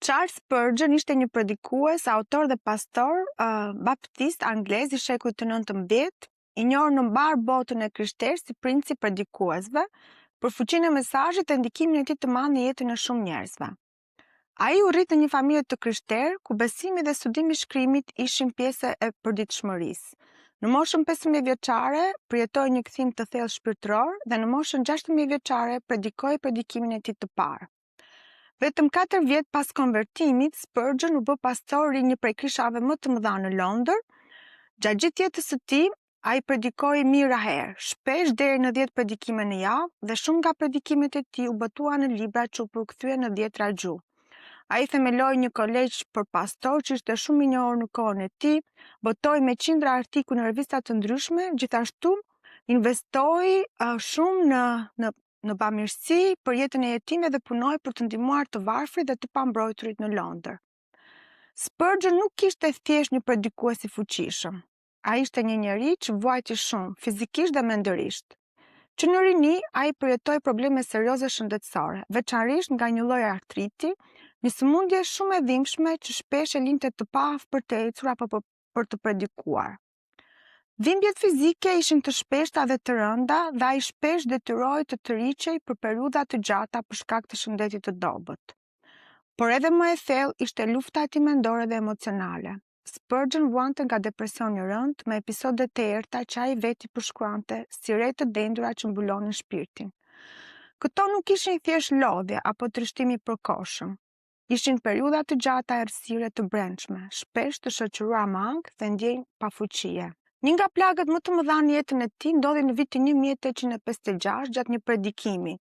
Charles Spurgeon ishte një predikues, autor dhe pastor baptist anglez i shekullit të 19, i njohur në mbar botën e krishterë si princi i predikuesve, për fuqinë e mesazhit dhe ndikimin e tij të madh në jetën e shumë njerëzve. Ai u rrit në një familje të krishterë, ku besimi dhe studimi i shkrimit ishin pjesë e përditshmërisë. Në moshën 15 vjeçare përjetoi një kthim të thellë shpirtëror dhe në moshën 16 vjeçare predikoi predikimin e tij të parë. Vetëm 4 vjet pas konvertimit, Spurgeon u bë pastor i një prej krishave më të mëdha në Londër. Gjatë gjithë jetës së tij, ai predikoi mijëra herë, shpesh deri në 10 predikime në javë, dhe shumë nga predikimet e tij u botuan në libra që u përkthyen në 10 gjuhë. Ai themeloi një kolegj për pastor që ishte shumë i njohur në kohën e tij, botoi me qindra artikuj në revista të ndryshme, gjithashtu investoi shumë në bamirësi për jetën e jetimëve dhe punoi për të ndihmuar të varfrit dhe të pambrojturit në Londër. Spurgeon nuk ishte thjesht një predikues i fuqishëm. Ai ishte një njeri që vuajti shumë, fizikisht dhe mendërisht. Që në rini, ai përjetoi probleme serioze shëndetësore, veçanërisht nga një lloj artriti, një sëmundje shumë e dhimbshme që shpesh e linte të paaftë për të ecur apo për të predikuar. Dhimbjet fizike ishin të shpeshta dhe të rënda dhe ai shpesh detyrohej të tërhiqej për periudha të gjata për shkak të shëndetit të dobët. Por edhe më e thellë ishte lufta e tij mendore dhe emocionale. Spurgeon vuante nga depresioni i rënd me episode të errta që ai veti përshkruante si re të dendura që mbulonin shpirtin. Këto nuk ishin thjesht lodhje apo trishtimi i përkohshëm. Ishin periudha të gjata errësire të brendshme, shpesh të shoqëruar me ankth dhe ndjenjë pafuqie. Një nga plagët më të mëdha në jetën e tij ndodhi në vitin 1856 gjatë një predikimi,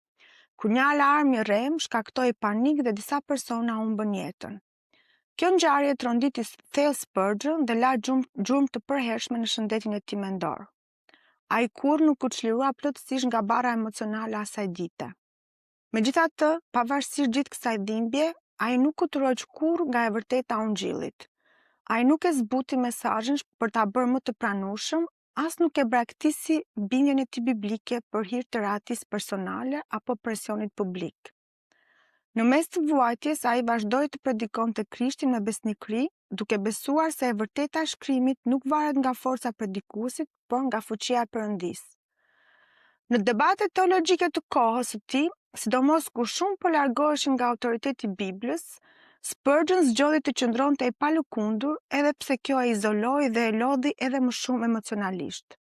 kur një alarm i rrem shkaktoi panik dhe disa persona humbën jetën. Kjo ngjarje tronditi thellë Spurgeon dhe la gjurmë të përhershme në shëndetin e tij mendor. Ai kurrë nuk u çlirua plotësisht nga barra emocionale e asaj dite. Megjithatë, pavarësisht gjithë kësaj dhimbje, ai nuk u tërhoq kurrë nga e vërteta e Ungjillit. Ai nuk e zbuti mesazhin për ta bërë më të pranueshëm, as nuk e braktisi bindjen e tij biblike për hir të rahatisë personale apo presionit publik. Në mes të vuajtjes, ai vazhdoi të predikonte Krishtin me besnikëri, duke besuar se e vërteta e shkrimit nuk varet nga forca e predikuesit, por nga fuqia e Perëndisë. Në debatet teologjike të kohës së tij, sidomos kur shumë po largoheshin nga autoriteti i Biblës, Spurgeon zgjodhi të qëndronte i palëkundur, edhe pse kjo e izoloi dhe e lodhi edhe më shumë emocionalisht.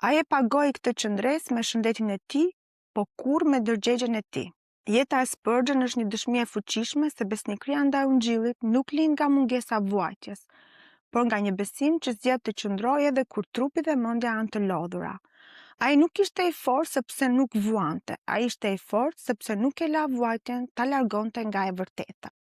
Ai e pagoi këtë qëndresë me shëndetin e tij, po kurrë me dërgjegjen e tij. Jeta e Spurgeon është një dëshmi e fuqishme se besnikëria ndaj Ungjillit nuk lind nga mungesa vuajtjes, por nga një besim që zgjedh të qëndrojë edhe kur trupi dhe mendja janë të lodhura. Ai nuk ishte i fortë sepse nuk vuante, ai ishte i fortë sepse nuk e la vuajtjen ta largonte nga e vërteta.